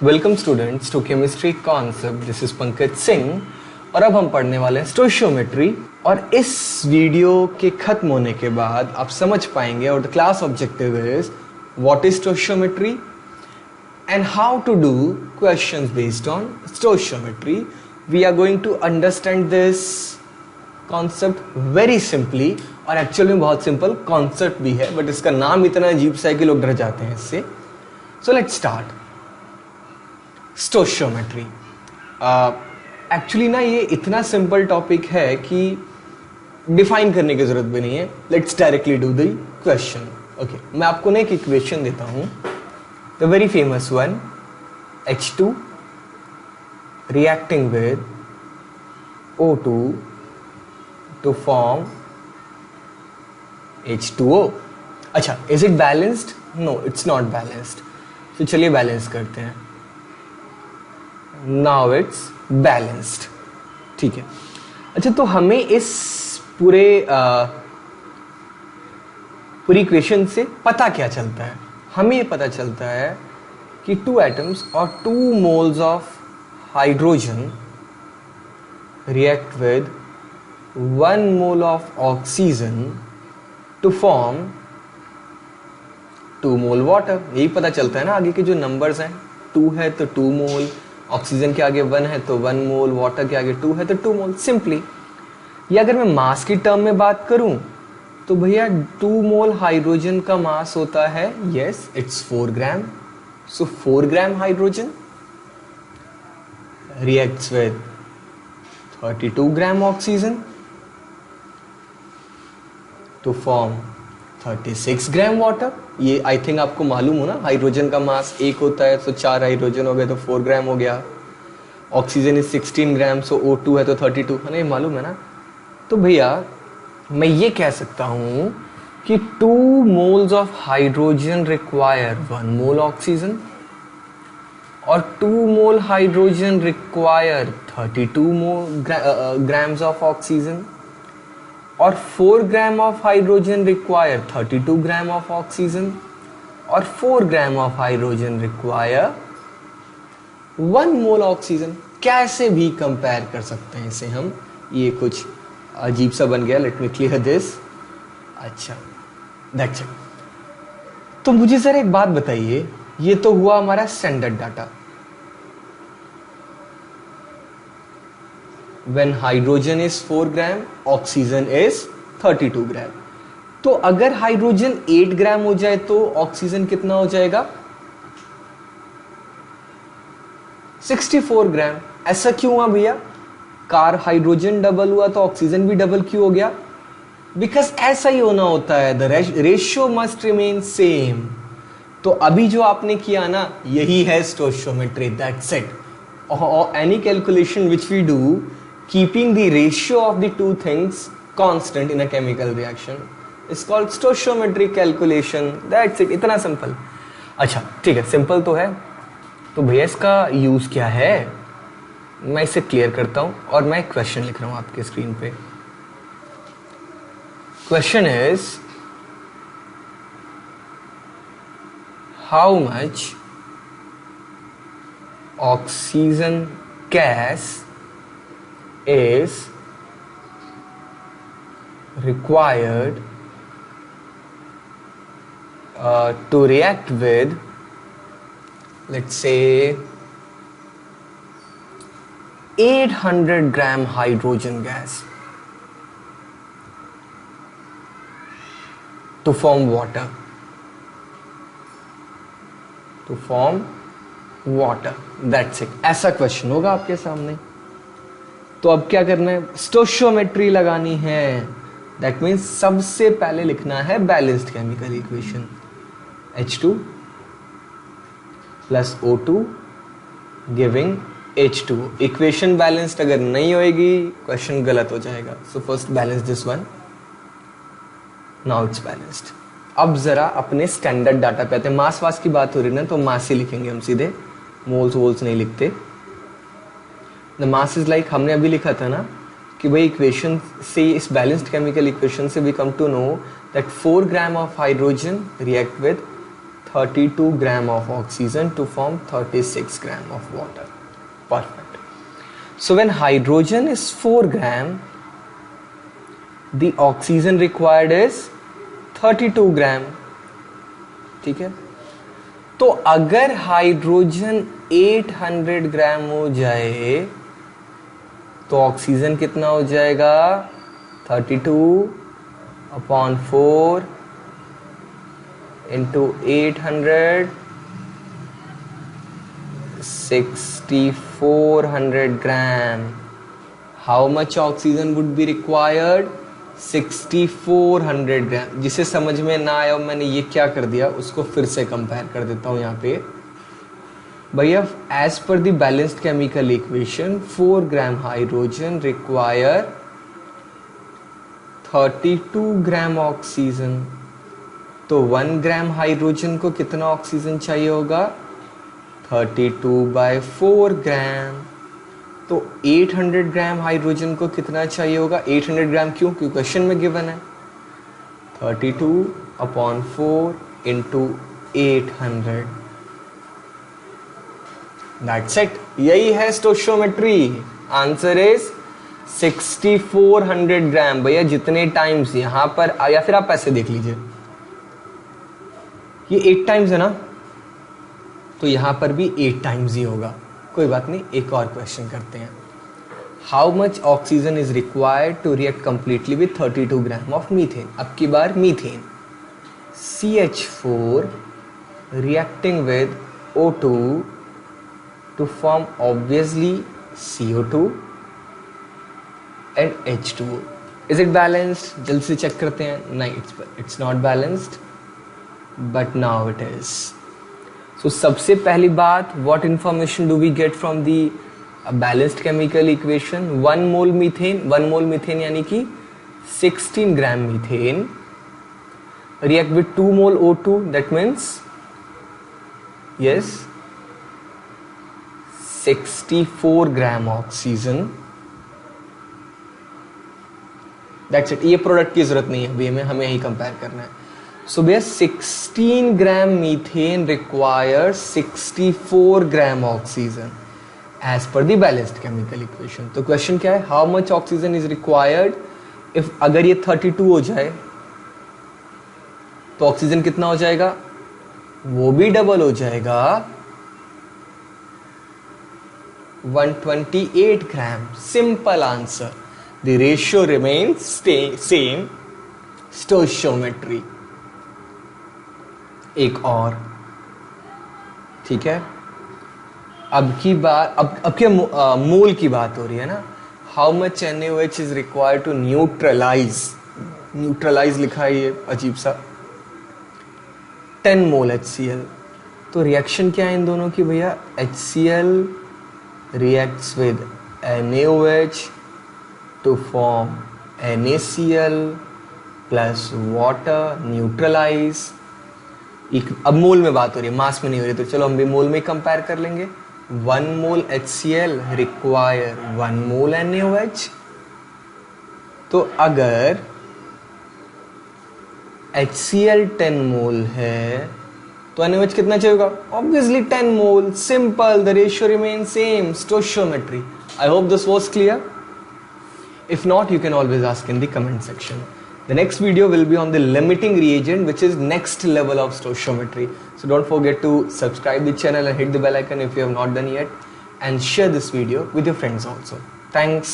Welcome students to chemistry concept. This is Pankaj Singh और अब हम पढ़ने वाले हैं स्टोइशियोमेट्री। और इस वीडियो के खत्म होने के बाद आप समझ पाएंगे और the class objective is what is stoichiometry and how to do questions based on stoichiometry. We are going to understand this concept very simply और एक्चुअली में बहुत सिंपल कॉन्सेप्ट भी है, बट इसका नाम इतना अजीब सा है कि लोग डर जाते हैं इससे। So let's start. Stoichiometry actually ना ये इतना सिंपल टॉपिक है कि डिफाइन करने की जरूरत भी नहीं है। Let's directly do the question. Okay, मैं आपको ना एक इक्वेशन देता हूं, the very famous one, H2 reacting with O2 to form H2O। अच्छा, is it balanced? No, it's not balanced. तो चलिए बैलेंस करते हैं। Now it's balanced. ठीक है। अच्छा, तो हमें इस पूरी इक्वेशन से पता क्या चलता है? हमें ये पता चलता है कि 2 एटम्स और 2 moles of hydrogen react with 1 mole of oxygen to form 2 mole water. यही पता चलता है ना। आगे के जो नंबर्स हैं, 2 है तो 2 मोल, ऑक्सीजन के आगे 1 है तो 1 मोल, वाटर के आगे 2 है तो 2 मोल, सिंपली। या अगर मैं मास की टर्म में बात करूं तो भैया 2 मोल हाइड्रोजन का मास होता है, yes it's 4 gram. So 4 gram hydrogen reacts with 32 gram oxygen to form 36 gram water. ये आई थिंक आपको मालूम हो ना, हाइड्रोजन का मास 1 होता है तो 4 हाइड्रोजन हो गए तो 4 ग्राम हो गया। Oxygen is 16 gram, so O2 है तो 32, है ना, ये मालूम है ना। तो भैया मैं ये कह सकता हूं कि 2 moles of hydrogen require 1 mole oxygen और 2 मोल hydrogen require 32 grams of oxygen और 4 gram of hydrogen require 32 gram of oxygen और 4 gram of hydrogen require 1 mole oxygen. कैसे भी कंपेयर कर सकते हैं इसे हम। ये कुछ अजीब सा बन गया, लेट मी क्लियर दिस। अच्छा, दैट्स इट। तो मुझे सर एक बात बताइए, ये तो हुआ हमारा standard data. When hydrogen is 4 gram, oxygen is 32 ग्राम। तो अगर हाइड्रोजन 8 ग्राम हो जाए तो ऑक्सीजन कितना हो जाएगा? 64 ग्राम। ऐसा क्यों हुआ भैया? कार हाइड्रोजन डबल हुआ तो ऑक्सीजन भी डबल क्यों हो गया? बिकॉज ऐसा ही होना होता है, the ratio must remain same. तो अभी जो आपने किया ना, यही है stoichiometry, that's it. Any calculation which we do keeping the ratio of the two things constant in a chemical reaction is called stoichiometry calculation, that's it। इतना simple. अच्छा ठीक है, सिंपल तो है। तो भैया इसका यूज क्या है, मैं इसे क्लियर करता हूं और मैं एक क्वेश्चन लिख रहा हूं आपके स्क्रीन पे। Question is how much oxygen gas is required to react with, let's say, 800 gram hydrogen gas to form water, that's it। ऐसा क्वेश्चन होगा आपके सामने। तो अब क्या करना है? स्टोइशियोमेट्री लगानी है। दैट मीन्स सबसे पहले लिखना है balanced chemical equation, H2 plus O2 giving H2। Equation balanced अगर नहीं होएगी क्वेश्चन गलत हो जाएगा। So first balance this one, now it's balanced. अब जरा अपने स्टैंडर्ड डाटा पे आते हैं। मास वास की बात हो रही ना, तो मास ही लिखेंगे हम सीधे, मोल्स वोल्स नहीं लिखते। द मास इज लाइक, हमने अभी लिखा था ना कि भाई इक्वेशन से, इस बैलेंस्ड केमिकल इक्वेशन से we come to know that 4 gram of hydrogen react with 32 gram of oxygen to form 36 gram of water. Perfect. So when hydrogen is 4 gram, the oxygen required is 32 gram. ठीक है, तो अगर hydrogen 800 ग्राम हो जाए तो oxygen कितना हो जाएगा? 32/4 into 800, 6400 gram. How much oxygen would be required? 6400 ग्राम. जिसे समझ में ना आया मैंने ये क्या कर दिया, उसको फिर से कंपेयर कर देता हूँ यहाँ पे. भैया as per the balanced chemical equation 4 gram hydrogen require 32 gram oxygen. तो 1 ग्राम हाइड्रोजन को कितना ऑक्सीजन चाहिए होगा? 32/4 ग्राम. तो 800 ग्राम हाइड्रोजन को कितना चाहिए होगा? 800 ग्राम क्यों? क्योंकि क्वेश्चन में गिवन है. 32/4 into 800. That's it. यही है स्टोइशियोमेट्री. आंसर इज 6400 ग्राम. भैया जितने टाइम्स यहां पर, या फिर आप ऐसे देख लीजिए, ये 8 टाइम्स है ना, तो यहां पर भी 8 टाइम्स ही होगा. कोई बात नहीं, एक और क्वेश्चन करते हैं. How much oxygen is required to react completely with 32 gram of methane. अब की बार methane. CH4 reacting with O2 to form obviously CO2 and H2O. Is it balanced? जल्द से चेक करते हैं. नहीं, it's not balanced, but now it is. So सबसे पहली बात, what information do we get from the balanced chemical equation? 1 mole methane यानी कि 16 gram methane react with 2 mole O2, that means yes 64 gram oxygen. That's it. ये product की जरूरत नहीं है अभी हमें यही कंपेयर करना है. So भैया 16 gram methane requires 64 gram oxygen as per the balanced chemical equation. तो क्वेश्चन क्या है? How much oxygen is required if अगर ये 32 हो जाए तो ऑक्सीजन कितना हो जाएगा? वो भी डबल हो जाएगा, 128 gram. Simple answer. The ratio remains same. Stoichiometry. एक और, ठीक है. अब की बात, अब के मोल की बात हो रही है ना. How much NaOH is required to neutralise लिखा है ये अजीब सा. 10 मोल HCl. तो रिएक्शन क्या है इन दोनों की भैया? HCl reacts with NaOH to form NaCl plus water, neutralize. अब मोल में बात हो रही है, मास में नहीं हो रही, तो चलो हम भी मोल में कंपेयर कर लेंगे. 1 मोल HCl require 1 मोल NaOH. तो अगर HCl 10 मोल है तो NaOH कितना चाहिए होगा? Obviously 10 mole. Simple. The ratio remain same. Stoichiometry. I hope this was clear. If not, you can always ask in the comment section. The next video will be on the limiting reagent, which is next level of stoichiometry. So don't forget to subscribe the channel and hit the bell icon if you have not done yet, and share this video with your friends also. Thanks.